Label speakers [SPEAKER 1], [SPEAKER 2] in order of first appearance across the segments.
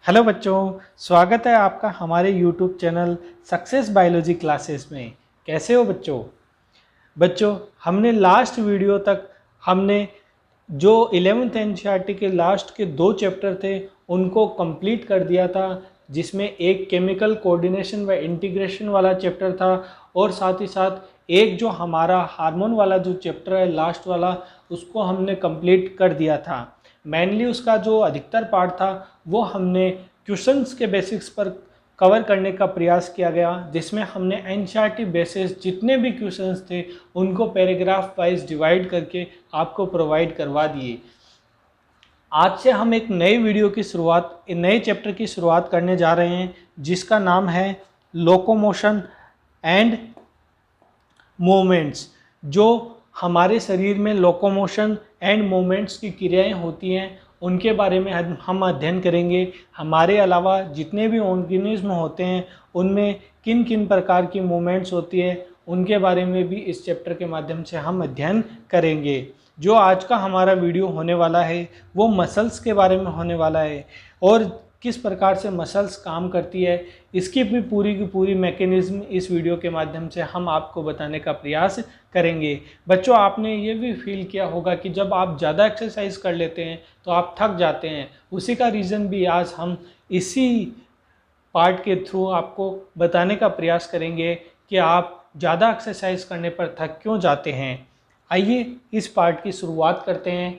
[SPEAKER 1] Hello बच्चों, स्वागत है आपका हमारे YouTube channel success biology classes में। कैसे हो बच्चों हमने लास्ट वीडियो तक हमने जो 11th एनसीईआरटी के लास्ट के 2 चैप्टर थे उनको कंप्लीट कर दिया था, जिसमें एक केमिकल कोऑर्डिनेशन व इंटीग्रेशन वाला चैप्टर था और साथ ही साथ एक जो हमारा हार्मोन वाला जो चैप्टर है लास्ट वाला, उसको हमने कंप्लीट कर दिया था। मेनली उसका जो अधिकतर पार्ट था वो हमने क्वेश्चंस के बेसिक्स पर कवर करने का प्रयास किया गया, जिसमें हमने एनसीईआरटी बेसिस जितने भी क्वेश्चंस थे उनको पैराग्राफ वाइज डिवाइड करके आपको प्रोवाइड करवा दिए। आज से हम एक नए वीडियो की शुरुआत, नए चैप्टर की शुरुआत करने जा रहे हैं, जिसका नाम है लोकोमोशन एंड मूवमेंट्स। जो हमारे शरीर में लोकोमोशन एंड मूवमेंट्स की क्रियाएं होती हैं उनके बारे में हम अध्ययन करेंगे। हमारे अलावा जितने भी ऑर्गेनिज्म होते हैं उनमें किन किन प्रकार की मूवमेंट्स होती है उनके बारे में भी इस चैप्टर के माध्यम से हम अध्ययन करेंगे। जो आज का हमारा वीडियो होने वाला है वो मसल्स के बारे में होने वाला है और किस प्रकार से मसल्स काम करती है इसकी भी पूरी की पूरी मैकेनिज्म इस वीडियो के माध्यम से हम आपको बताने का प्रयास करेंगे। बच्चों, आपने ये भी फील किया होगा कि जब आप ज़्यादा एक्सरसाइज कर लेते हैं तो आप थक जाते हैं। उसी का रीज़न भी आज हम इसी पार्ट के थ्रू आपको बताने का प्रयास करेंगे कि आप ज़्यादा एक्सरसाइज करने पर थक क्यों जाते हैं। आइए इस पार्ट की शुरुआत करते हैं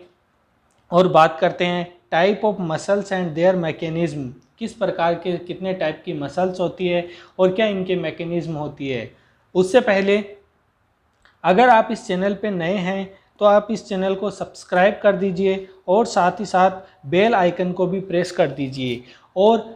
[SPEAKER 1] और बात करते हैं type of muscles and there mechanism. किस प्रकार के कितने टाइप की मसल्स होती है और क्या इनके मैकेनिज्म होती है। उससे पहले अगर आप इस चैनल पे नए हैं तो आप इस चैनल को सब्सक्राइब कर दीजिए और साथ ही साथ बेल आइकन को भी प्रेस कर दीजिए और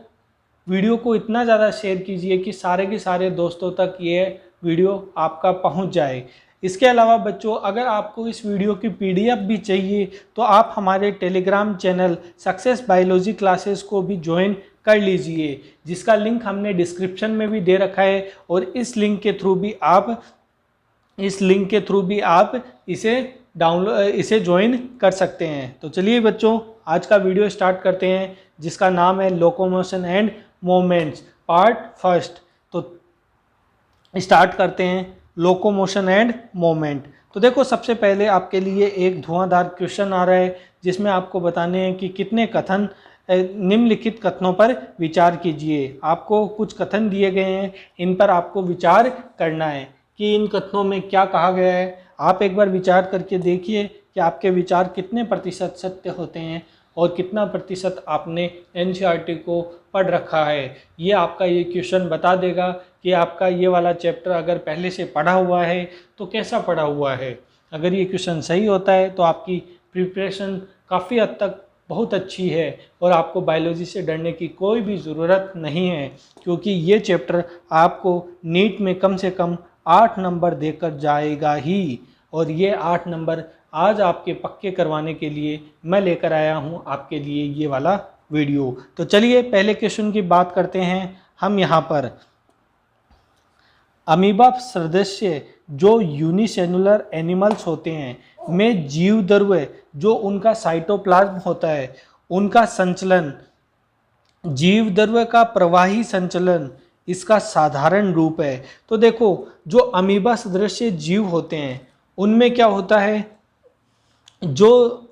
[SPEAKER 1] वीडियो को इतना ज़्यादा शेयर कीजिए कि सारे के सारे दोस्तों तक ये वीडियो आपका पहुंच जाए। इसके अलावा बच्चों, अगर आपको इस वीडियो की पीडीएफ भी चाहिए तो आप हमारे Telegram channel success biology classes को भी ज्वाइन कर लीजिए, जिसका लिंक हमने डिस्क्रिप्शन में भी दे रखा है और इस लिंक के थ्रू भी आप इसे ज्वाइन कर सकते हैं। तो चलिए बच्चों, आज का वीडियो स्टार्ट करते हैं, जिसका नाम है locomotion and movements part first. तो स्टार्ट करते हैं लोकोमोशन एंड मूवमेंट। तो देखो, सबसे पहले आपके लिए एक धुआंधार क्वेश्चन आ रहा है, जिसमें आपको बताने हैं कि कितने कथन निम्नलिखित कथनों पर विचार कीजिए। आपको कुछ कथन दिए गए हैं, इन पर आपको विचार करना है कि इन कथनों में क्या कहा गया है। आप एक बार विचार करके देखिए कि आपके विचार कितने प्रतिशत सत्य होते हैं और कितना प्रतिशत आपने एनसीईआरटी को पढ़ रखा है। ये आपका ये क्वेश्चन बता देगा कि आपका ये वाला चैप्टर अगर पहले से पढ़ा हुआ है तो कैसा पढ़ा हुआ है। अगर ये क्वेश्चन सही होता है तो आपकी प्रिपरेशन काफ़ी हद तक बहुत अच्छी है और आपको बायोलॉजी से डरने की कोई भी ज़रूरत नहीं है, क्योंकि ये चैप्टर आपको नीट में कम से कम 8 नंबर देकर जाएगा ही। और ये 8 नंबर आज आपके पक्के करवाने के लिए मैं लेकर आया हूँ आपके लिए ये वाला वीडियो। तो चलिए पहले क्वेश्चन की बात करते हैं हम। यहाँ पर अमीबा सदस्य जो यूनिसेलुलर एनिमल्स होते हैं में जीव द्रव्य जो उनका साइटोप्लाज्म होता है उनका संचलन, जीव द्रव्य का प्रवाही संचलन इसका साधारण रूप है। तो देखो, जो अमीबा सदृश्य जीव होते हैं उनमें क्या होता है, जो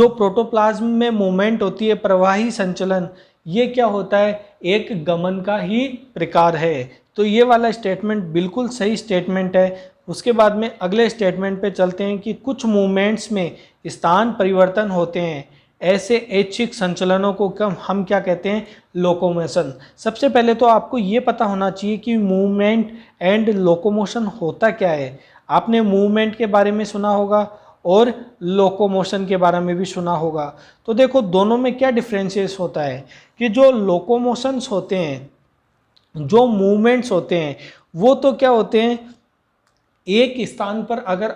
[SPEAKER 1] प्रोटोप्लाज्म में मूवमेंट होती है, प्रवाही संचलन, ये क्या होता है, एक गमन का ही प्रकार है। तो ये वाला स्टेटमेंट बिल्कुल सही स्टेटमेंट है। उसके बाद में अगले स्टेटमेंट पे चलते हैं कि कुछ मूवमेंट्स में स्थान परिवर्तन होते हैं, ऐसे ऐच्छिक संचलनों को हम क्या कहते हैं, लोकोमोशन। सबसे पहले तो आपको ये पता होना चाहिए कि मूवमेंट एंड लोकोमोशन होता क्या है। आपने मूवमेंट के बारे में सुना होगा और लोकोमोशन के बारे में भी सुना होगा। तो देखो, दोनों में क्या डिफरेंशियस होता है कि जो लोकोमोशंस होते हैं, जो मूवमेंट्स होते हैं, वो तो क्या होते हैं, एक स्थान पर अगर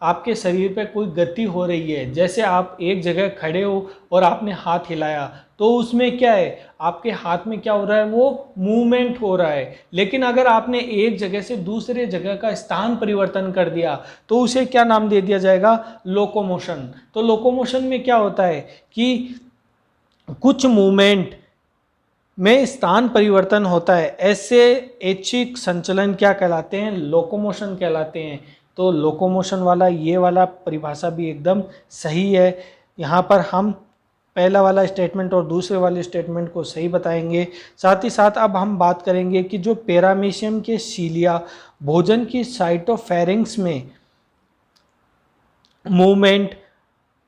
[SPEAKER 1] आपके शरीर पे कोई गति हो रही है, जैसे आप एक जगह खड़े हो और आपने हाथ हिलाया, तो उसमें क्या है, आपके हाथ में क्या हो रहा है, वो मूवमेंट हो रहा है। लेकिन अगर आपने एक जगह से दूसरे जगह का स्थान परिवर्तन कर दिया तो उसे क्या नाम दे दिया जाएगा, लोकोमोशन। तो लोकोमोशन में क्या होता है कि कुछ मूवमेंट में स्थान परिवर्तन होता है, ऐसे ऐच्छिक संचलन क्या कहलाते हैं? लोकोमोशन कहलाते हैं। तो लोकोमोशन वाला ये वाला परिभाषा भी एकदम सही है। यहाँ पर हम पहला वाला स्टेटमेंट और दूसरे वाले स्टेटमेंट को सही बताएंगे। साथ ही साथ अब हम बात करेंगे कि जो पैरामीशियम के सीलिया भोजन की साइटोफेरिंक्स में मूवमेंट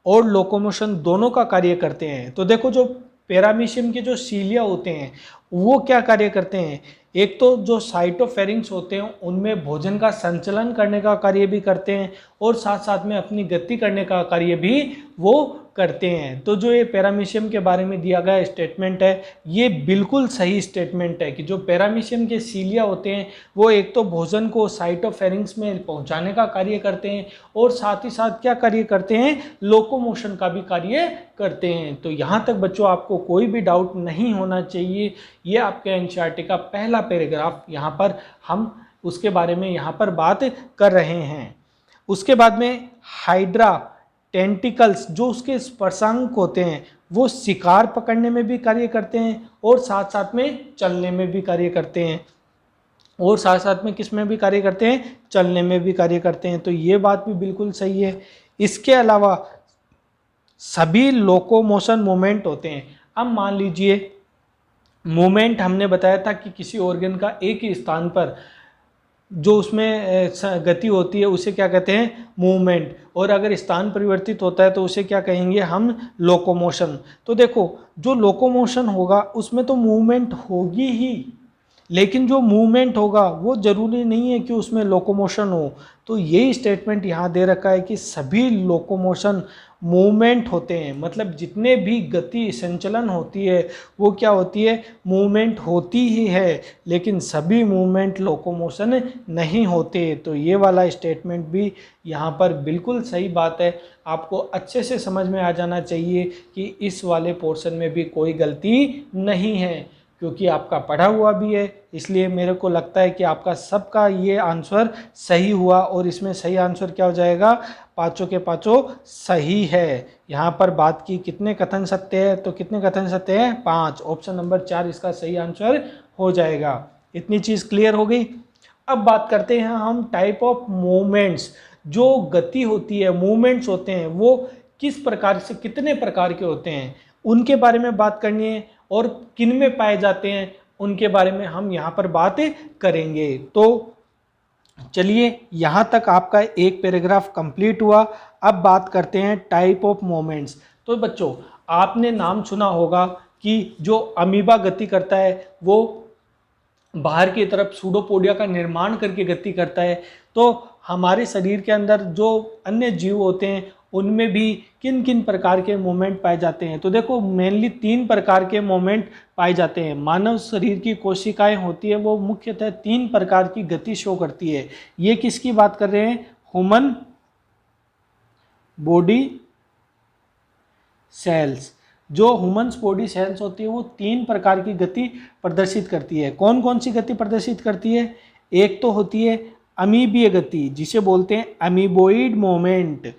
[SPEAKER 1] और लोकोमोशन दोनों का कार्य करते हैं। तो देखो, जो पैरामीशियम के जो सीलिया होते हैं वो क्या कार्य करते हैं? एक तो जो साइटोफेरिंक्स होते हैं उनमें भोजन का संचलन करने का कार्य भी करते हैं और साथ साथ में अपनी गति करने का कार्य भी वो करते हैं। तो जो ये पैरामीशियम के बारे में दिया गया स्टेटमेंट है ये बिल्कुल सही स्टेटमेंट है कि जो पैरामीशियम के सीलिया होते हैं वो एक तो भोजन को साइटोफेरिंक्स में पहुंचाने का कार्य करते हैं और साथ ही साथ क्या कार्य करते हैं? लोकोमोशन का भी कार्य करते हैं। तो यहाँ तक बच्चों आपको कोई भी डाउट नहीं होना चाहिए। ये आपके एनसीईआरटी का पहला पैराग्राफ यहाँ पर हम उसके बारे में यहाँ पर बात कर रहे हैं। उसके बाद में हाइड्रा टेंटिकल्स जो उसके स्पर्शांक होते हैं वो शिकार पकड़ने में भी कार्य करते हैं और साथ साथ में चलने में भी कार्य करते हैं, और साथ साथ में किस में भी कार्य करते हैं? चलने में भी कार्य करते हैं। तो ये बात भी बिल्कुल सही है। इसके अलावा सभी लोकोमोशन मूवमेंट होते हैं। अब मान लीजिए मूवमेंट हमने बताया था कि किसी ऑर्गन का एक ही स्थान पर जो उसमें गति होती है उसे क्या कहते हैं? मूवमेंट। और अगर स्थान परिवर्तित होता है तो उसे क्या कहेंगे हम? लोकोमोशन। तो देखो, जो लोकोमोशन होगा उसमें तो मूवमेंट होगी ही, लेकिन जो मूवमेंट होगा वो जरूरी नहीं है कि उसमें लोकोमोशन हो। तो यही स्टेटमेंट यहाँ दे रखा है कि सभी लोकोमोशन मूवमेंट होते हैं, मतलब जितने भी गति संचलन होती है वो क्या होती है? मूवमेंट होती ही है, लेकिन सभी मूवमेंट लोकोमोशन नहीं होते। तो ये वाला स्टेटमेंट भी यहाँ पर बिल्कुल सही बात है। आपको अच्छे से समझ में आ जाना चाहिए कि इस वाले पोर्शन में भी कोई गलती नहीं है, क्योंकि आपका पढ़ा हुआ भी है, इसलिए मेरे को लगता है कि आपका सबका ये आंसर सही हुआ। और इसमें सही आंसर क्या हो जाएगा? पाँचों के पाँचों सही है। यहाँ पर बात की कितने कथन सत्य है, तो कितने कथन सत्य हैं? 5। ऑप्शन नंबर 4 इसका सही आंसर हो जाएगा। इतनी चीज़ क्लियर हो गई। अब बात करते हैं हम टाइप ऑफ मूवमेंट्स। जो गति होती है, मूवमेंट्स होते हैं, वो किस प्रकार से, कितने प्रकार के होते हैं उनके बारे में बात करनी है, और किन में पाए जाते हैं उनके बारे में हम यहाँ पर बात करेंगे। तो चलिए, यहाँ तक आपका एक पैराग्राफ कंप्लीट हुआ। अब बात करते हैं टाइप ऑफ मोमेंट्स। तो बच्चों, आपने नाम सुना होगा कि जो अमीबा गति करता है वो बाहर की तरफ सूडोपोडिया का निर्माण करके गति करता है। तो हमारे शरीर के अंदर जो अन्य जीव होते हैं उनमें भी किन किन प्रकार के मूवमेंट पाए जाते हैं? तो देखो, मेनली 3 प्रकार के मूवमेंट पाए जाते हैं। मानव शरीर की कोशिकाएं होती है वो मुख्यतः 3 प्रकार की गति शो करती है। ये किसकी बात कर रहे हैं? Human body cells. जो ह्यूमन बॉडी सेल्स होती है वो 3 प्रकार की गति प्रदर्शित करती है। कौन कौन सी गति प्रदर्शित करती है? एक तो होती है अमीबीय गति, जिसे बोलते हैं अमीबोइड मोमेंट।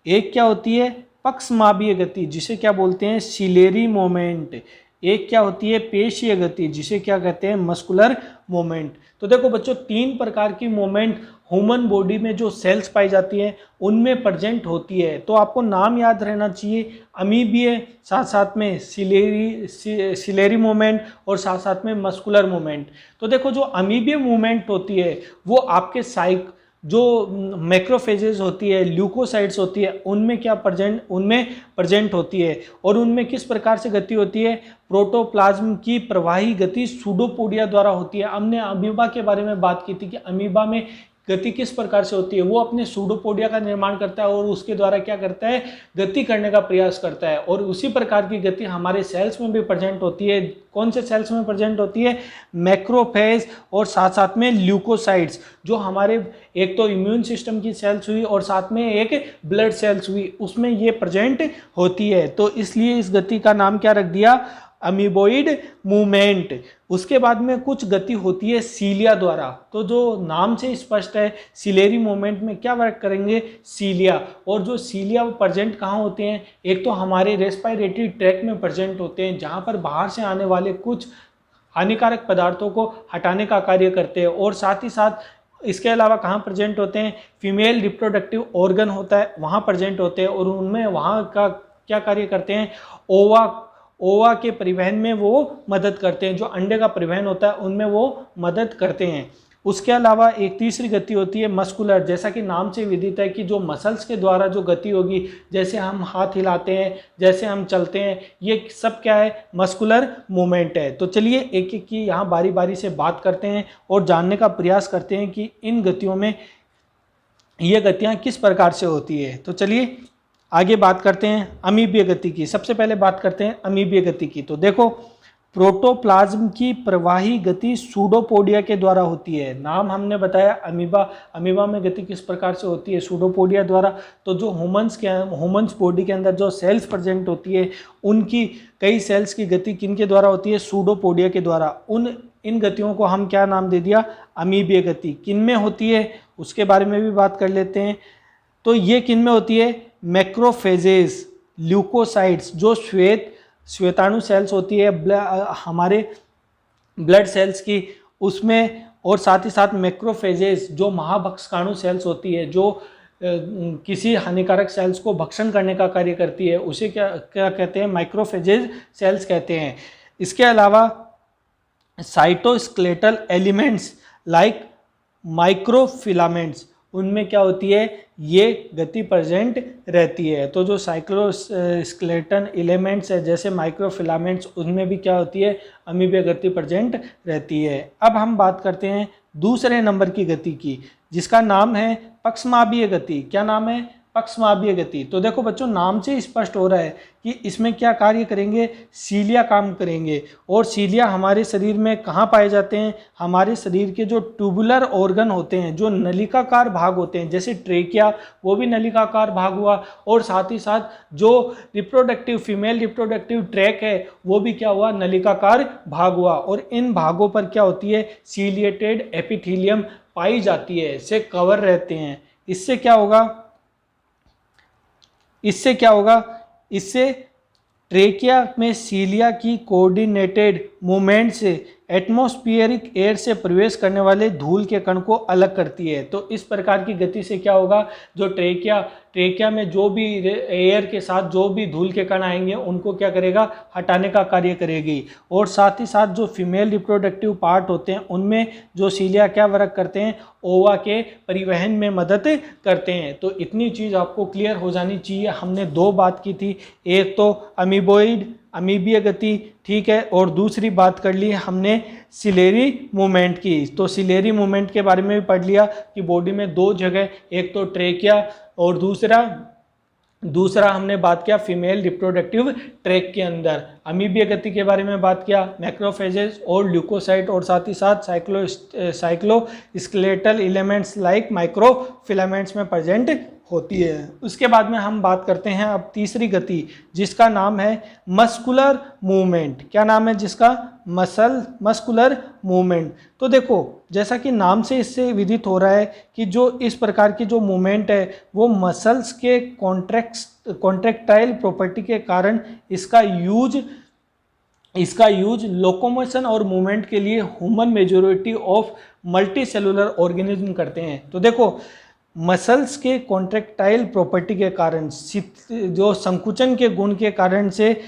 [SPEAKER 1] एक क्या होती है? पक्षमापीय गति, जिसे क्या बोलते हैं? सिलेरी मोमेंट। एक क्या होती है? पेशीय गति, जिसे क्या कहते हैं? Muscular moment. तो देखो बच्चों, 3 प्रकार की मोमेंट ह्यूमन बॉडी में जो सेल्स पाई जाती हैं उनमें प्रेजेंट होती है। तो आपको नाम याद रहना चाहिए, अमीबीय, साथ साथ में सिलेरी मोमेंट, और साथ साथ में मस्कुलर मोमेंट। तो देखो, जो अमीबीय मूवमेंट होती है वो आपके जो मैक्रोफेजेस होती है, ल्यूकोसाइट्स होती है, उनमें प्रेजेंट होती है। और उनमें किस प्रकार से गति होती है? प्रोटोप्लाज्म की प्रवाही गति सूडोपोडिया द्वारा होती है। हमने अमीबा के बारे में बात की थी कि अमीबा में गति किस प्रकार से होती है? वो अपने सूडोपोडिया का निर्माण करता है और उसके द्वारा क्या करता है? गति करने का प्रयास करता है। और उसी प्रकार की गति हमारे सेल्स में भी प्रेजेंट होती है। कौन से सेल्स में प्रेजेंट होती है? मैक्रोफेज और साथ साथ में ल्यूकोसाइट्स, जो हमारे एक तो इम्यून सिस्टम की सेल्स हुई और साथ में एक ब्लड सेल्स हुई, उसमें ये प्रेजेंट होती है। तो इसलिए इस गति का नाम क्या रख दिया? Amoeboid movement. उसके बाद में कुछ गति होती है सीलिया द्वारा। तो जो नाम से स्पष्ट है, सिलेरी मूवमेंट में क्या वर्क करेंगे, सीलिया। और जो सीलिया वो प्रेजेंट कहाँ होते हैं, एक तो हमारे रेस्पिरेटरी ट्रैक में प्रेजेंट होते हैं, जहाँ पर बाहर से आने वाले कुछ हानिकारक पदार्थों को हटाने का कार्य करते हैं। और साथ ही साथ इसके अलावा कहाँ प्रेजेंट होते हैं, फीमेल रिप्रोडक्टिव ऑर्गन होता है वहाँ प्रेजेंट होते हैं, और उनमें वहाँ का क्या कार्य करते हैं, ओवा के परिवहन में वो मदद करते हैं। जो अंडे का परिवहन होता है उनमें वो मदद करते हैं। उसके अलावा एक तीसरी गति होती है मस्कुलर, जैसा कि नाम से विदित है कि जो मसल्स के द्वारा जो गति होगी, जैसे हम हाथ हिलाते हैं, जैसे हम चलते हैं, ये सब क्या है, मस्कुलर मूवमेंट है। तो चलिए एक एक की यहाँ बारी बारी से बात करते हैं और जानने का प्रयास करते हैं कि इन गतियों में ये गतियाँ किस प्रकार से होती है। तो चलिए आगे बात करते हैं अमीबीय गति की। सबसे पहले बात करते हैं अमीबीय गति की। तो देखो, प्रोटोप्लाज्म की प्रवाही गति सूडोपोडिया के द्वारा होती है। नाम हमने बताया अमीबा, अमीबा में गति किस प्रकार से होती है, सूडोपोडिया द्वारा। तो जो ह्यूमन्स बॉडी के अंदर जो सेल्स प्रेजेंट होती है, उनकी कई सेल्स की गति किनके द्वारा होती है, सूडोपोडिया के द्वारा। इन गतियों को हम क्या नाम दे दिया, अमीबीय गति। किन में होती है उसके बारे में भी बात कर लेते हैं। तो ये किन में होती है, मैक्रोफेजेस, ल्यूकोसाइट्स, जो श्वेताणु सेल्स होती है हमारे ब्लड सेल्स की, उसमें, और साथ ही साथ मैक्रोफेजेस जो महाभक्षकाणु सेल्स होती है, जो किसी हानिकारक सेल्स को भक्षण करने का कार्य करती है, उसे क्या कहते हैं, माइक्रोफेजेस सेल्स कहते हैं। इसके अलावा साइटोस्केलेटल एलिमेंट्स लाइक माइक्रोफिलामेंट्स, उनमें क्या होती है, ये गति प्रेजेंट रहती है। तो जो साइक्लोस्केलेटन एलिमेंट्स है जैसे माइक्रोफिलामेंट्स, उनमें भी क्या होती है, अमीबीय गति प्रेजेंट रहती है। अब हम बात करते हैं दूसरे नंबर की गति की, जिसका नाम है पक्षमापीय गति। क्या नाम है, पक्षमापीय गति। तो देखो बच्चों, नाम से स्पष्ट हो रहा है कि इसमें क्या कार्य करेंगे, सीलिया काम करेंगे। और सीलिया हमारे शरीर में कहाँ पाए जाते हैं, हमारे शरीर के जो ट्यूबुलर ऑर्गन होते हैं, जो नलिकाकार भाग होते हैं, जैसे ट्रेकिया, वो भी नलिकाकार भाग हुआ। और साथ ही साथ जो फीमेल रिप्रोडक्टिव ट्रैक है, वो भी क्या हुआ, नलिकाकार भाग हुआ। और इन भागों पर क्या होती है, सीलिएटेड एपिथेलियम पाई जाती है, इससे कवर रहते हैं। इससे क्या होगा, इससे ट्रेकिया में सीलिया की कोऑर्डिनेटेड मूवमेंट से एटमॉस्फेरिक एयर से प्रवेश करने वाले धूल के कण को अलग करती है। तो इस प्रकार की गति से क्या होगा, जो ट्रेकिया में जो भी एयर के साथ जो भी धूल के कण आएंगे, उनको क्या करेगा, हटाने का कार्य करेगी। और साथ ही साथ जो फीमेल रिप्रोडक्टिव पार्ट होते हैं, उनमें जो सीलिया क्या वर्क करते हैं, ओवा के परिवहन में मदद करते हैं। तो इतनी चीज़ आपको क्लियर हो जानी चाहिए। हमने दो बात की थी, एक तो अमीबीय गति, ठीक है, और दूसरी बात कर ली हमने सिलेरी मूवमेंट की। तो सिलेरी मूवमेंट के बारे में भी पढ़ लिया कि बॉडी में दो जगह, एक तो ट्रेकिया और दूसरा हमने बात किया फीमेल रिप्रोडक्टिव ट्रैक के अंदर। अमीबीय गति के बारे में बात किया, मैक्रोफेजेस और ल्यूकोसाइट, और साथ ही साथ साइक्लोस्केलेटल एलिमेंट्स लाइक माइक्रोफिलामेंट्स में प्रेजेंट होती है। उसके बाद में हम बात करते हैं अब तीसरी गति, जिसका नाम है मस्कुलर मूवमेंट। क्या नाम है जिसका, मस्कुलर मूवमेंट। तो देखो, जैसा कि नाम से इससे विदित हो रहा है कि जो इस प्रकार की जो मूवमेंट है, वो मसल्स के कॉन्ट्रैक्टाइल प्रॉपर्टी के कारण इसका यूज लोकोमोशन और मूवमेंट के लिए human majority of multi cellular organism करते हैं। तो देखो, मसल्स के कॉन्ट्रैक्टाइल प्रॉपर्टी के कारण, जो संकुचन के गुण के कारण से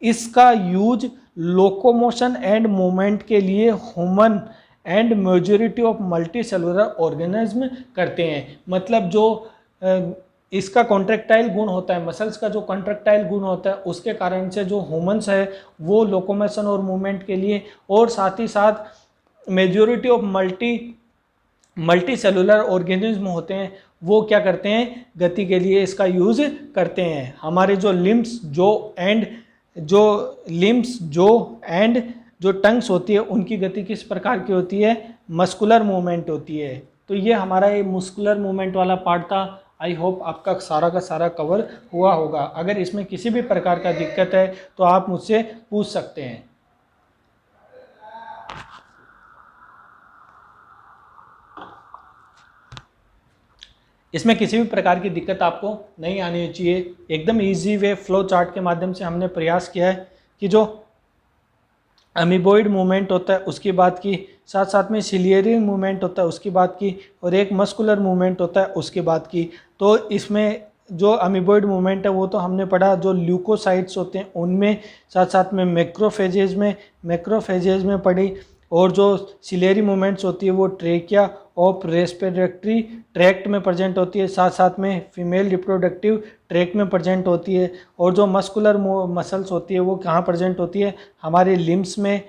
[SPEAKER 1] इसका यूज लोकोमोशन एंड मूवमेंट के लिए human and majority of multi cellular organism करते हैं। मतलब जो इसका कॉन्ट्रैक्टाइल गुण होता है, मसल्स का जो कॉन्ट्रैक्टाइल गुण होता है, उसके कारण से जो ह्यूमन्स है वो लोकोमोशन और मूवमेंट के लिए, और साथ ही साथ majority of multi cellular organism होते हैं, वो क्या करते हैं, गति के लिए इसका यूज़ करते हैं। हमारे जो लिम्स, जो एंड जो टंग्स होती है, उनकी गति किस प्रकार की होती है, मस्कुलर मूवमेंट होती है। तो ये हमारा ये मस्कुलर मूवमेंट वाला पार्ट था। आई होप आपका सारा का सारा कवर हुआ होगा। अगर इसमें किसी भी प्रकार का दिक्कत है तो आप मुझसे पूछ सकते हैं। इसमें किसी भी प्रकार की दिक्कत आपको नहीं आनी चाहिए। एकदम इजी वे फ्लो चार्ट के माध्यम से हमने प्रयास किया है कि जो अमीबॉइड मूवमेंट होता है उसकी बात की, साथ साथ में सिलियरी मूवमेंट होता है उसकी बात की, और एक मस्कुलर मूवमेंट होता है उसकी बात की। तो इसमें जो अमीबॉइड मूवमेंट है वो तो हमने पढ़ा, जो ल्यूकोसाइट्स होते हैं उनमें, साथ साथ में मैक्रोफेजेज में पढ़ी, और जो सिलेरी मूवमेंट्स होती है वो ट्रेकिया ऑफ रेस्पिरेटरी ट्रैक्ट में प्रेजेंट होती है, साथ साथ में फीमेल रिप्रोडक्टिव ट्रैक्ट में प्रेजेंट होती है। और जो मस्कुलर मसल्स होती है वो कहाँ प्रेजेंट होती है, हमारे लिम्स में,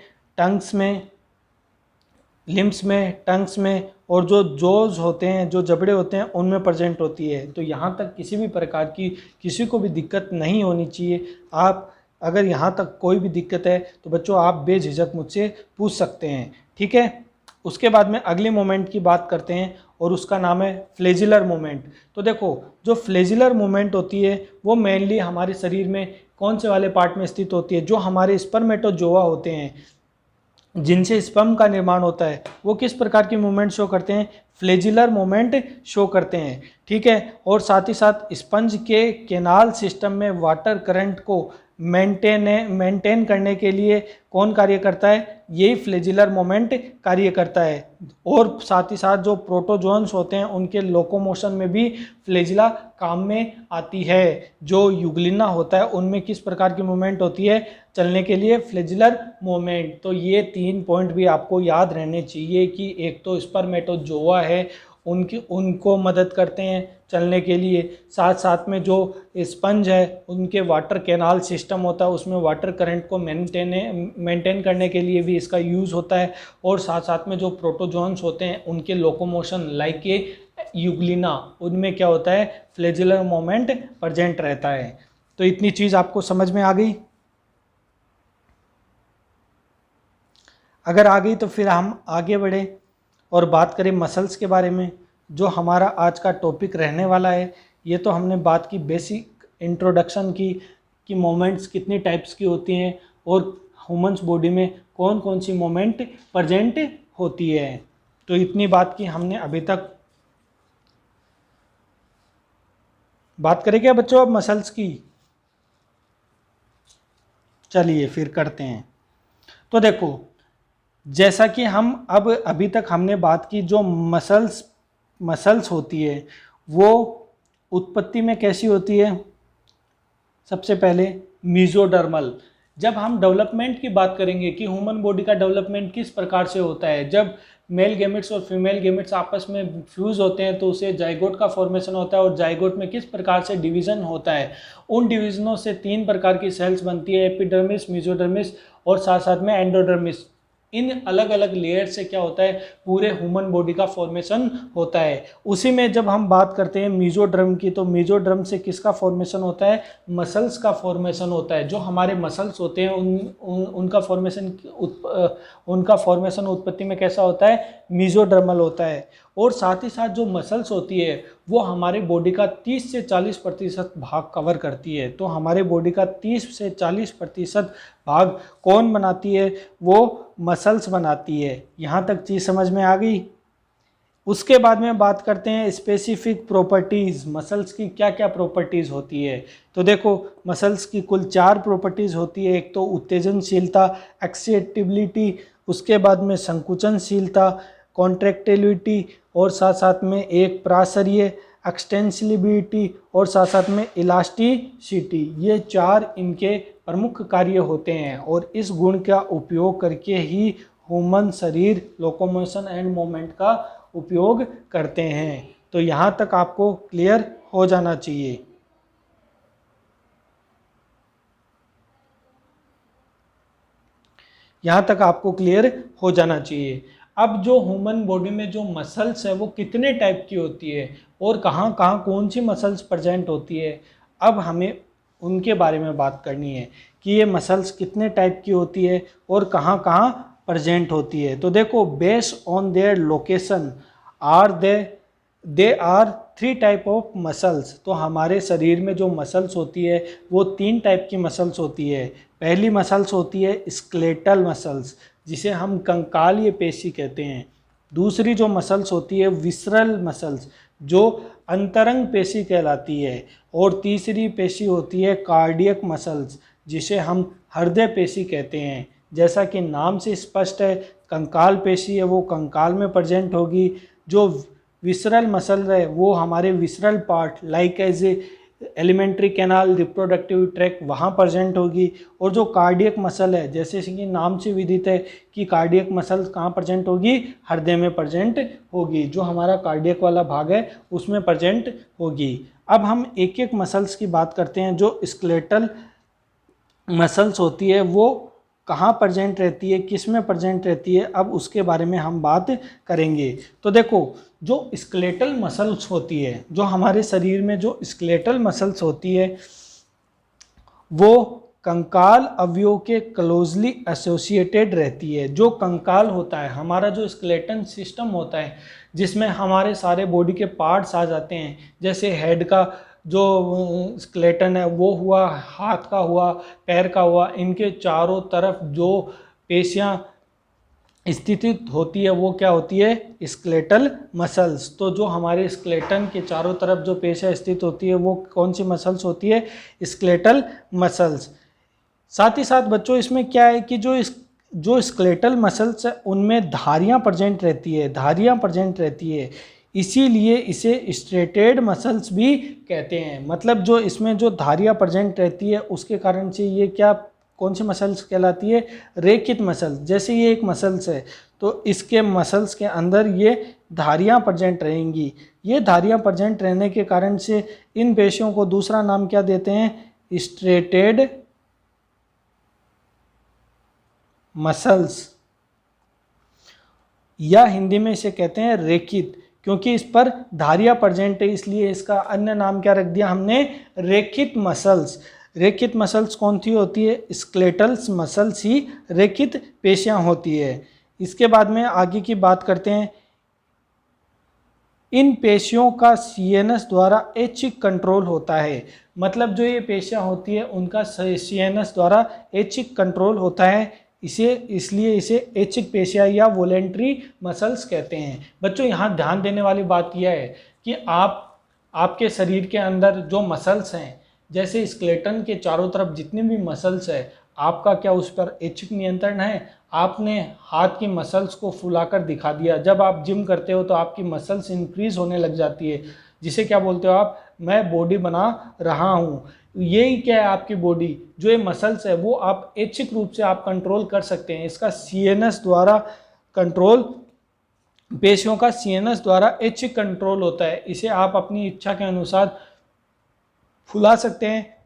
[SPEAKER 1] टंग्स में, और जो जॉज होते हैं, जो जबड़े होते हैं उनमें प्रेजेंट होती है। तो यहाँ तक किसी भी प्रकार की किसी को भी दिक्कत नहीं होनी चाहिए। आप अगर यहाँ तक कोई भी दिक्कत है तो बच्चों आप बेझिझक मुझसे पूछ सकते हैं, ठीक है। उसके बाद में अगले मोमेंट की बात करते हैं और उसका नाम है फ्लेजिलर मोमेंट। तो देखो जो फ्लेजिलर मोमेंट होती है वो मेनली हमारे शरीर में कौन से वाले पार्ट में स्थित होती है, जो हमारे स्पर्मेटोजोआ होते हैं जिनसे स्पर्म का निर्माण होता है, वो किस प्रकार की मूवमेंट शो करते हैं, फ्लेजिलर मूवमेंट शो करते हैं, ठीक है। और साथ ही साथ स्पंज के केनाल सिस्टम में वाटर करंट को मेंटेन करने के लिए कौन कार्य करता है, यही फ्लेजिलर मोमेंट कार्य करता है। और साथ ही साथ जो प्रोटोजोन्स होते हैं उनके लोकोमोशन में भी फ्लेजिला काम में आती है। जो युग्लिना होता है उनमें किस प्रकार की मूवमेंट होती है, चलने के लिए फ्लेजिलर मूवमेंट। तो ये 3 पॉइंट भी आपको याद रहने चाहिए कि एक तो स्पर्मेटोजोआ है उनको मदद करते हैं चलने के लिए, साथ साथ में जो स्पंज है उनके वाटर कैनाल सिस्टम होता है उसमें वाटर करंट को मेंटेन करने के लिए भी इसका यूज़ होता है, और साथ साथ में जो प्रोटोजोन्स होते हैं उनके लोकोमोशन लाइक ए युग्लिना उनमें क्या होता है, फ्लेजिलर मोमेंट प्रेजेंट रहता है। तो इतनी चीज़ आपको समझ में आ गई। अगर आ गई तो फिर हम आगे बढ़े और बात करें मसल्स के बारे में, जो हमारा आज का टॉपिक रहने वाला है। ये तो हमने बात की बेसिक इंट्रोडक्शन की कि मोमेंट्स कितनी टाइप्स की होती हैं और ह्यूमन्स बॉडी में कौन कौन सी मोमेंट प्रेजेंट होती है। तो इतनी बात की हमने अभी तक। बात करें क्या बच्चों अब मसल्स की, चलिए फिर करते हैं। तो देखो जैसा कि हम अब अभी तक हमने बात की, जो मसल्स होती है वो उत्पत्ति में कैसी होती है, सबसे पहले मीजोडर्मल। जब हम डेवलपमेंट की बात करेंगे कि ह्यूमन बॉडी का डेवलपमेंट किस प्रकार से होता है, जब मेल गेमेट्स और फीमेल गेमेट्स आपस में फ्यूज़ होते हैं तो उसे जाइगोट का फॉर्मेशन होता है, और जाइगोट में किस प्रकार से डिवीज़न होता है, उन डिवीज़नों से 3 प्रकार की सेल्स बनती है, एपिडर्मिस, मेसोडर्मिस और साथ साथ में एंडोडर्मिस। इन अलग अलग लेयर से क्या होता है, पूरे ह्यूमन बॉडी का फॉर्मेशन होता है। उसी में जब हम बात करते हैं मेसोडर्म की, तो मेसोडर्म से किसका फॉर्मेशन होता है, मसल्स का फॉर्मेशन होता है। जो हमारे मसल्स होते हैं उनका फॉर्मेशन उत्पत्ति में कैसा होता है, मेसोडर्मल होता है। और साथ ही साथ जो मसल्स होती है वो हमारे बॉडी का 30 से 40% भाग कवर करती है। तो हमारे बॉडी का 30 से 40% भाग कौन बनाती है, वो मसल्स बनाती है। यहाँ तक चीज़ समझ में आ गई। उसके बाद में बात करते हैं स्पेसिफिक प्रॉपर्टीज़, मसल्स की क्या क्या प्रॉपर्टीज़ होती है। तो देखो मसल्स की कुल 4 प्रॉपर्टीज़ होती है। एक तो उत्तेजनशीलता, एक्साइटेबिलिटी, उसके बाद में संकुचनशीलता, कॉन्ट्रैक्टिलिटी, और साथ साथ में एक प्रासर्य, एक्सटेंसिबिलिटी, और साथ साथ में इलास्टिसिटी। ये 4 इनके प्रमुख कार्य होते हैं, और इस गुण का उपयोग करके ही ह्यूमन शरीर लोकोमोशन एंड मूवमेंट का उपयोग करते हैं। तो यहाँ तक आपको क्लियर हो जाना चाहिए। यहाँ तक आपको क्लियर हो जाना चाहिए। अब जो ह्यूमन बॉडी में जो मसल्स है वो कितने टाइप की होती है और कहाँ कहाँ कौन सी मसल्स प्रेजेंट होती है, अब हमें उनके बारे में बात करनी है कि ये मसल्स कितने टाइप की होती है और कहाँ कहाँ प्रेजेंट होती है। तो देखो based on their location they are 3 type of muscles. तो हमारे शरीर में जो मसल्स होती है वो 3 टाइप की मसल्स होती है। पहली मसल्स होती है स्केलेटल मसल्स, जिसे हम कंकालीय पेशी कहते हैं। दूसरी जो मसल्स होती है विसरल मसल्स, जो अंतरंग पेशी कहलाती है। और तीसरी पेशी होती है कार्डियक मसल्स, जिसे हम हृदय पेशी कहते हैं। जैसा कि नाम से स्पष्ट है, कंकाल पेशी है वो कंकाल में प्रेजेंट होगी। जो विसरल मसल है वो हमारे visceral part like as alimentary canal, reproductive tract वहाँ प्रेजेंट होगी। और जो कार्डियक मसल है, जैसे कि नाम से विदित है कि कार्डियक मसल कहाँ प्रेजेंट होगी, हृदय में प्रेजेंट होगी। जो हमारा कार्डियक वाला भाग है उसमें प्रेजेंट होगी। अब हम एक एक मसल्स की बात करते हैं। जो स्केलेटल मसल्स होती है वो कहाँ प्रेजेंट रहती है, किस में प्रेजेंट रहती है, अब उसके बारे में हम बात करेंगे। तो देखो, जो स्केलेटल मसल्स होती है, जो हमारे शरीर में जो स्केलेटल मसल्स होती है वो कंकाल अवयव के क्लोजली एसोसिएटेड रहती है। जो कंकाल होता है, हमारा जो स्केलेटन सिस्टम होता है, जिसमें हमारे सारे बॉडी के पार्ट्स आ जाते हैं, जैसे हेड का जो स्केलेटन है वो हुआ, हाथ का हुआ, पैर का हुआ, इनके चारों तरफ जो पेशियां स्थित होती है वो क्या होती है, स्केलेटल मसल्स। तो जो हमारे स्केलेटन के चारों तरफ जो पेशियां स्थित होती है वो कौन सी मसल्स होती है, स्केलेटल मसल्स। साथ ही साथ बच्चों इसमें क्या है कि जो स्केलेटल मसल्स है उनमें धारियां प्रेजेंट रहती है, धारियां प्रेजेंट रहती है, इसीलिए इसे स्ट्रेटेड मसल्स भी कहते हैं। मतलब जो इसमें जो धारियां प्रेजेंट रहती है उसके कारण से ये क्या, कौन सी मसल्स कहलाती है, रेखित मसल्स। जैसे ये एक मसल्स है तो इसके मसल्स के अंदर ये धारियां प्रेजेंट रहेंगी। ये धारियां प्रेजेंट रहने के कारण से इन पेशियों को दूसरा नाम क्या देते हैं, स्ट्रेटेड मसल्स, या हिंदी में इसे कहते हैं रेखित। क्योंकि इस पर धारियां प्रेजेंट है इसलिए इसका अन्य नाम क्या रख दिया हमने, रेखित मसल्स। रेखित मसल्स कौन सी होती है, स्केलेटल्स मसल्स ही रेखित पेशियां होती है। इसके बाद में आगे की बात करते हैं। इन पेशियों का सीएनएस द्वारा ऐच्छिक कंट्रोल होता है। मतलब जो ये पेशियां होती है उनका सीएनएस द्वारा ऐच्छिक कंट्रोल होता है, इसलिए इसे ऐच्छिक पेशियां या वॉलेंट्री मसल्स कहते हैं। बच्चों यहाँ ध्यान देने वाली बात यह है कि आपके शरीर के अंदर जो मसल्स हैं, जैसे स्केलेटन के चारों तरफ जितने भी मसल्स है, आपका क्या उस पर ऐच्छिक नियंत्रण है। आपने हाथ की मसल्स को फुलाकर दिखा दिया, जब आप जिम करते हो तो आपकी मसल्स इंक्रीज होने लग जाती है, जिसे क्या बोलते हो आप, मैं बॉडी बना रहा हूँ। यही क्या है आपकी बॉडी, जो ये मसल्स है वो आप ऐच्छिक रूप से आप कंट्रोल कर सकते हैं। इसका सीएनएस द्वारा कंट्रोल, पेशियों का सीएनएस द्वारा ऐच्छिक कंट्रोल होता है। इसे आप अपनी इच्छा के अनुसार फुला सकते हैं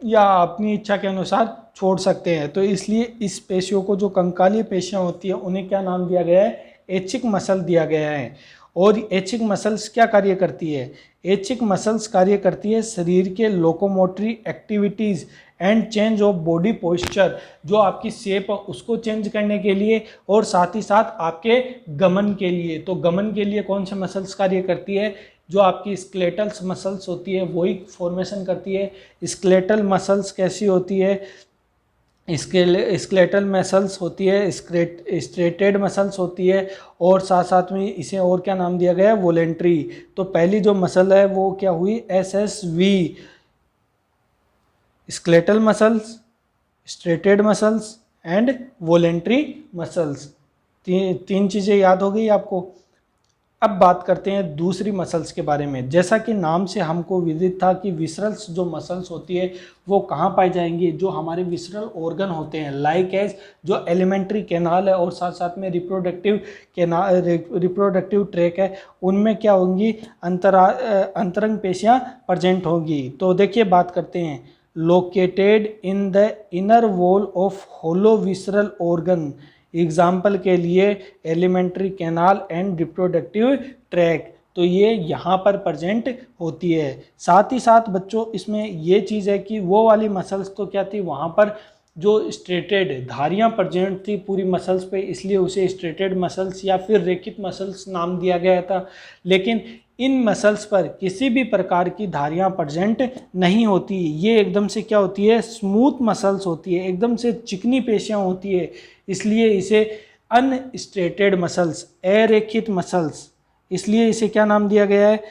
[SPEAKER 1] या अपनी इच्छा के अनुसार छोड़ सकते हैं। तो इसलिए इस पेशियों को, जो कंकालीय पेशियां होती है, उन्हें क्या नाम दिया गया है, ऐच्छिक मसल दिया गया है। और ऐच्छिक मसल्स क्या कार्य करती है, ऐच्छिक मसल्स कार्य करती है शरीर के locomotory activities and change of body posture, जो आपकी शेप है उसको चेंज करने के लिए, और साथ ही साथ आपके गमन के लिए। तो गमन के लिए कौन से मसल्स कार्य करती है, जो आपकी स्केलेटल मसल्स होती है वही फॉर्मेशन करती है। स्केलेटल मसल्स कैसी होती है, स्केलेटल मसल्स होती है, स्ट्रेटेड मसल्स होती है, और साथ साथ में इसे और क्या नाम दिया गया है, वॉलेंट्री। तो पहली जो मसल है वो क्या हुई, SSV, skeletal muscles, striated muscles and voluntary muscles. तीन चीज़ें याद हो गई आपको। अब बात करते हैं दूसरी मसल्स के बारे में। जैसा कि नाम से हमको विदित था कि विसरल्स जो मसल्स होती है वो कहाँ पाई जाएंगी, जो हमारे विसरल ऑर्गन होते हैं, लाइक एज जो एलिमेंट्री कैनाल है और साथ साथ में रिप्रोडक्टिव ट्रैक है, उनमें क्या होंगी, अंतरंग पेशियाँ प्रेजेंट होंगी। तो देखिए बात करते हैं, located in the inner wall of hollow visceral organ, example के लिए alimentary canal and reproductive tract, तो ये यहाँ पर प्रेजेंट होती है। साथ ही साथ बच्चों इसमें ये चीज़ है कि वो वाली मसल्स तो क्या थी, वहाँ पर जो स्ट्रेटेड धारियां प्रेजेंट थी पूरी मसल्स पे, इसलिए उसे स्ट्रेटेड मसल्स या फिर रेखित मसल्स नाम दिया गया था। लेकिन इन मसल्स पर किसी भी प्रकार की धारियां प्रेजेंट नहीं होती, ये एकदम से क्या होती है, स्मूथ मसल्स होती है, एकदम से चिकनी पेशियां होती है, इसलिए इसे अनस्ट्रेटेड मसल्स, अरेखित मसल्स, इसलिए इसे क्या नाम दिया गया है,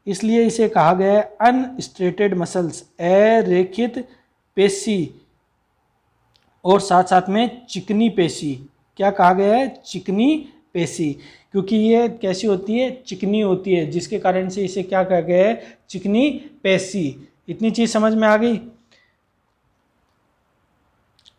[SPEAKER 1] इसलिए इसे कहा गया है अनस्ट्रेटेड मसल्स, अरेखित पेशी और साथ साथ में चिकनी पेशी। क्या कहा गया है, चिकनी पेशी, क्योंकि ये कैसी होती है, चिकनी होती है, जिसके कारण से इसे क्या कहा गया है, चिकनी पेशी। इतनी चीज समझ में आ गई।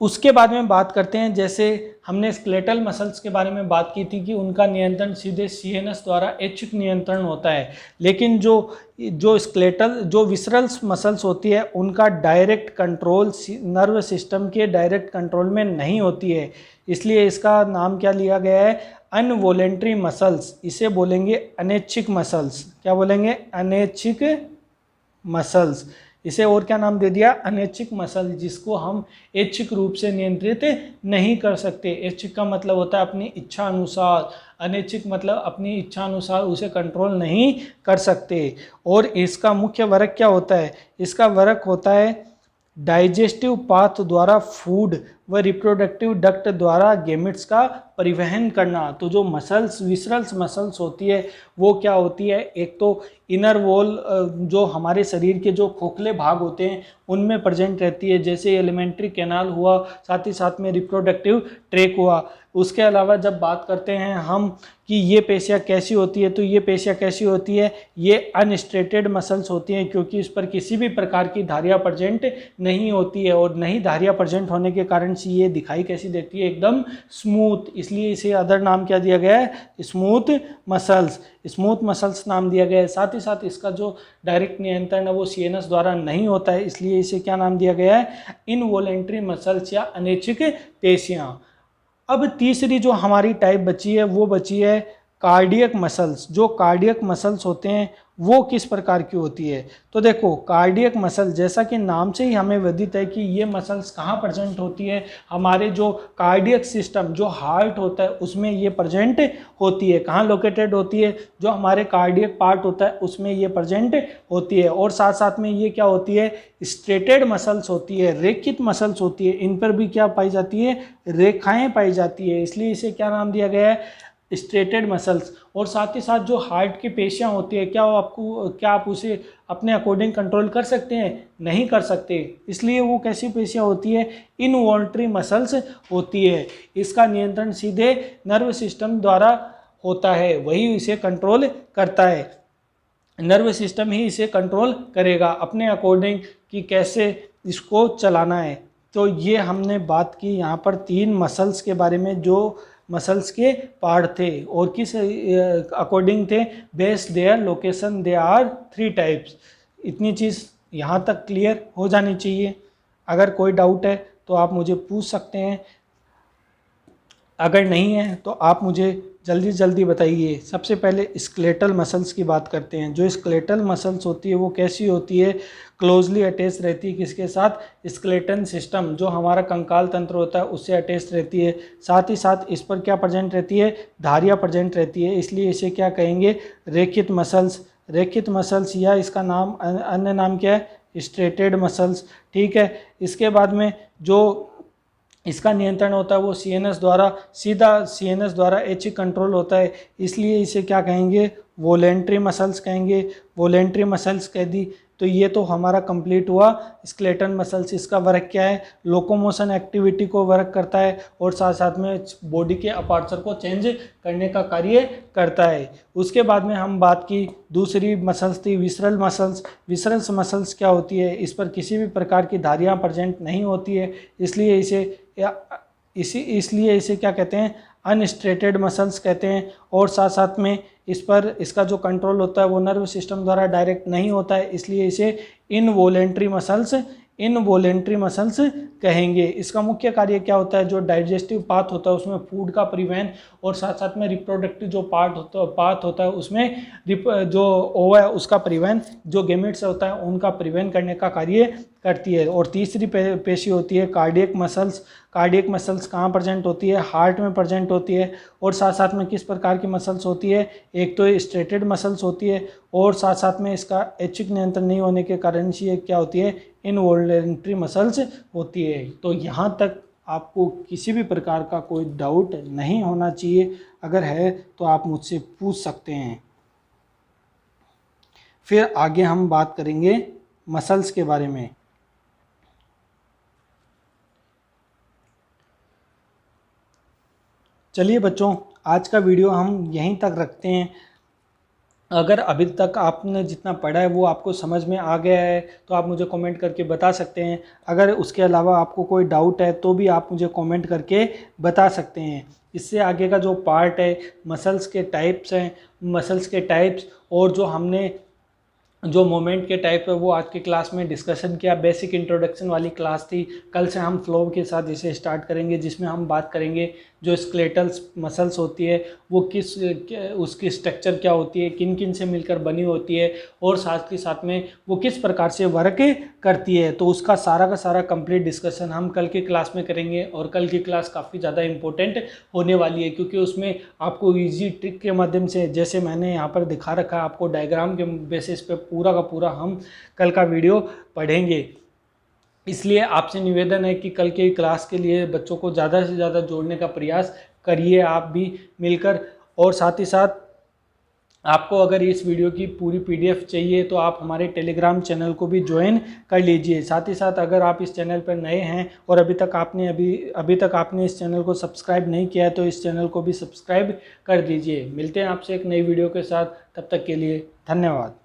[SPEAKER 1] उसके बाद में बात करते हैं, जैसे हमने स्केलेटल मसल्स के बारे में बात की थी कि उनका नियंत्रण सीधे सीएनएस द्वारा ऐच्छिक नियंत्रण होता है, लेकिन जो स्केलेटल जो विसरल्स मसल्स होती है उनका डायरेक्ट कंट्रोल नर्व सिस्टम के डायरेक्ट कंट्रोल में नहीं होती है, इसलिए इसका नाम क्या लिया गया है, अनवॉलेंट्री मसल्स। इसे बोलेंगे अनैच्छिक मसल्स। क्या बोलेंगे, अनैच्छिक मसल्स। इसे और क्या नाम दे दिया, अनैच्छिक मसल, जिसको हम ऐच्छिक रूप से नियंत्रित नहीं कर सकते। ऐच्छिक का मतलब होता है अपनी इच्छा अनुसार, अनैच्छिक मतलब अपनी इच्छा अनुसार उसे कंट्रोल नहीं कर सकते। और इसका मुख्य वर्क क्या होता है, इसका वर्क होता है डाइजेस्टिव पाथ द्वारा फूड व रिप्रोडक्टिव डक्ट द्वारा गेमिट्स का परिवहन करना। तो जो मसल्स विसरल्स मसल्स होती है वो क्या होती है, एक तो इनर वॉल जो हमारे शरीर के जो खोखले भाग होते हैं उनमें प्रेजेंट रहती है, जैसे एलिमेंट्री कैनाल हुआ, साथ ही साथ में रिप्रोडक्टिव ट्रैक हुआ। उसके अलावा जब बात करते हैं हम कि ये पेशियाँ कैसी होती है, तो ये पेशियाँ कैसी होती है, ये अनस्ट्रेटेड मसल्स होती हैं, क्योंकि इस पर किसी भी प्रकार की धारियाँ प्रेजेंट नहीं होती है, और नहीं धारियाँ प्रेजेंट होने के कारण से ये दिखाई कैसी देती है, एकदम स्मूथ, इसलिए इसे अदर नाम क्या दिया गया है, स्मूथ मसल्स। स्मूथ मसल्स नाम दिया गया है। साथ ही साथ इसका जो डायरेक्ट नियंत्रण है वो सीएनएस द्वारा नहीं होता है, इसलिए इसे क्या नाम दिया गया है, इनवॉलेंट्री मसल्स या अनैच्छिक पेशियाँ। अब तीसरी जो हमारी टाइप बची है वो बची है कार्डियक मसल्स। जो कार्डियक मसल्स होते हैं वो किस प्रकार की होती है, तो देखो कार्डियक मसल, जैसा कि नाम से ही हमें विदित है कि ये मसल्स कहाँ प्रेजेंट होती है, हमारे जो कार्डियक सिस्टम जो हार्ट होता है उसमें ये प्रेजेंट होती है। कहाँ लोकेटेड होती है, जो हमारे कार्डियक पार्ट होता है उसमें ये प्रेजेंट होती है। और साथ साथ में ये क्या होती है, स्ट्रेटेड मसल्स होती है, रेखित मसल्स होती है, इन पर भी क्या पाई जाती है, रेखाएं पाई जाती है, इसलिए इसे क्या नाम दिया गया है, स्ट्रेटेड मसल्स। और साथ ही साथ जो हार्ट की पेशियां होती है, क्या आप उसे अपने अकॉर्डिंग कंट्रोल कर सकते हैं, नहीं कर सकते, इसलिए वो कैसी पेशियां होती है, इनवॉल्ट्री मसल्स होती है। इसका नियंत्रण सीधे नर्व सिस्टम द्वारा होता है, वही इसे कंट्रोल करता है, नर्व सिस्टम ही इसे कंट्रोल करेगा अपने अकॉर्डिंग कि कैसे इसको चलाना है। तो ये हमने बात की यहाँ पर 3 मसल्स के बारे में, जो मसल्स के पार्ट थे और किस अकॉर्डिंग थे, based their location they are 3 types. इतनी चीज़ यहाँ तक क्लियर हो जानी चाहिए। अगर कोई डाउट है तो आप मुझे पूछ सकते हैं, अगर नहीं है तो आप मुझे जल्दी जल्दी बताइए। सबसे पहले स्केलेटल मसल्स की बात करते हैं। जो स्केलेटल मसल्स होती है वो कैसी होती है, क्लोजली अटैच रहती है किसके साथ, स्केलेटन सिस्टम जो हमारा कंकाल तंत्र होता है उससे अटैच रहती है। साथ ही साथ इस पर क्या प्रेजेंट रहती है, धारियाँ प्रेजेंट रहती है, इसलिए इसे क्या कहेंगे, रेखित मसल्स। रेखित मसल्स या इसका नाम अन्य नाम क्या है, स्ट्रेटेड मसल्स। ठीक है, इसके बाद में जो इसका नियंत्रण होता है वो सीएनएस द्वारा, सीधा सीएनएस द्वारा ऐच्छिक कंट्रोल होता है, इसलिए इसे क्या कहेंगे, वॉलेंट्री मसल्स कहेंगे। वॉलेंट्री मसल्स कह दी तो ये तो हमारा कंप्लीट हुआ स्केलेटन मसल्स। इसका वर्क क्या है, लोकोमोशन एक्टिविटी को वर्क करता है और साथ साथ में बॉडी के अपार्चर को चेंज करने का कार्य करता है। उसके बाद में हम बात की दूसरी मसल्स थी विसरल मसल्स। विसरल्स मसल्स क्या होती है, इस पर किसी भी प्रकार की धारियाँ प्रेजेंट नहीं होती है, इसलिए इसे क्या कहते हैं, अनस्ट्रेटेड मसल्स कहते हैं। और साथ साथ में इस पर इसका जो कंट्रोल होता है वो नर्व सिस्टम द्वारा डायरेक्ट नहीं होता है, इसलिए इसे इनवॉलेंट्री मसल्स कहेंगे। इसका मुख्य कार्य क्या होता है, जो डाइजेस्टिव पाथ होता है उसमें फूड का परिवहन और साथ साथ में रिप्रोडक्टिव जो पाथ होता है उसमें जो ओवा है उसका परिवहन, जो गेमेट्स होता है उनका परिवहन करने का कार्य करती है। और तीसरी पेशी होती है कार्डियक मसल्स। कार्डियक मसल्स कहाँ प्रेजेंट होती है? हार्ट में प्रेजेंट होती है। और साथ साथ में किस प्रकार की मसल्स होती है? एक तो स्ट्रेटेड मसल्स होती है, और साथ साथ में इसका ऐच्छिक नियंत्रण नहीं होने के कारण से क्या होती है? इनवॉल्युंटरी मसल्स होती है। तो यहाँ तक आपको किसी भी प्रकार का कोई डाउट नहीं होना चाहिए, अगर है तो आप मुझसे पूछ सकते हैं। फिर आगे हम बात करेंगे मसल्स के बारे में। चलिए बच्चों, आज का वीडियो हम यहीं तक रखते हैं। अगर अभी तक आपने जितना पढ़ा है वो आपको समझ में आ गया है तो आप मुझे कमेंट करके बता सकते हैं। अगर उसके अलावा आपको कोई डाउट है तो भी आप मुझे कमेंट करके बता सकते हैं। इससे आगे का जो पार्ट है, मसल्स के टाइप्स हैं, मसल्स के टाइप्स और जो हमने जो मोमेंट के टाइप है वो आज की क्लास में डिस्कशन किया। बेसिक इंट्रोडक्शन वाली क्लास थी। कल से हम फ्लो के साथ इसे स्टार्ट करेंगे, जिसमें हम बात करेंगे जो स्केलेटल मसल्स होती है वो उसकी स्ट्रक्चर क्या होती है, किन किन से मिलकर बनी होती है, और साथ ही साथ में वो किस प्रकार से वर्क करती है। तो उसका सारा का सारा कंप्लीट डिस्कशन हम कल की क्लास में करेंगे। और कल की क्लास काफ़ी ज़्यादा इंपॉर्टेंट होने वाली है, क्योंकि उसमें आपको ईजी ट्रिक के माध्यम से, जैसे मैंने यहाँ पर दिखा रखा है, आपको डायग्राम के बेसिस पे पूरा का पूरा हम कल का वीडियो पढ़ेंगे। इसलिए आपसे निवेदन है कि कल के क्लास के लिए बच्चों को ज़्यादा से ज़्यादा जोड़ने का प्रयास करिए आप भी मिलकर। और साथ ही साथ आपको अगर इस वीडियो की पूरी PDF चाहिए तो आप हमारे टेलीग्राम चैनल को भी ज्वाइन कर लीजिए। साथ ही साथ अगर आप इस चैनल पर नए हैं और अभी तक आपने इस चैनल को सब्सक्राइब नहीं किया है तो इस चैनल को भी सब्सक्राइब कर दीजिए। मिलते हैं आपसे एक नई वीडियो के साथ, तब तक के लिए धन्यवाद।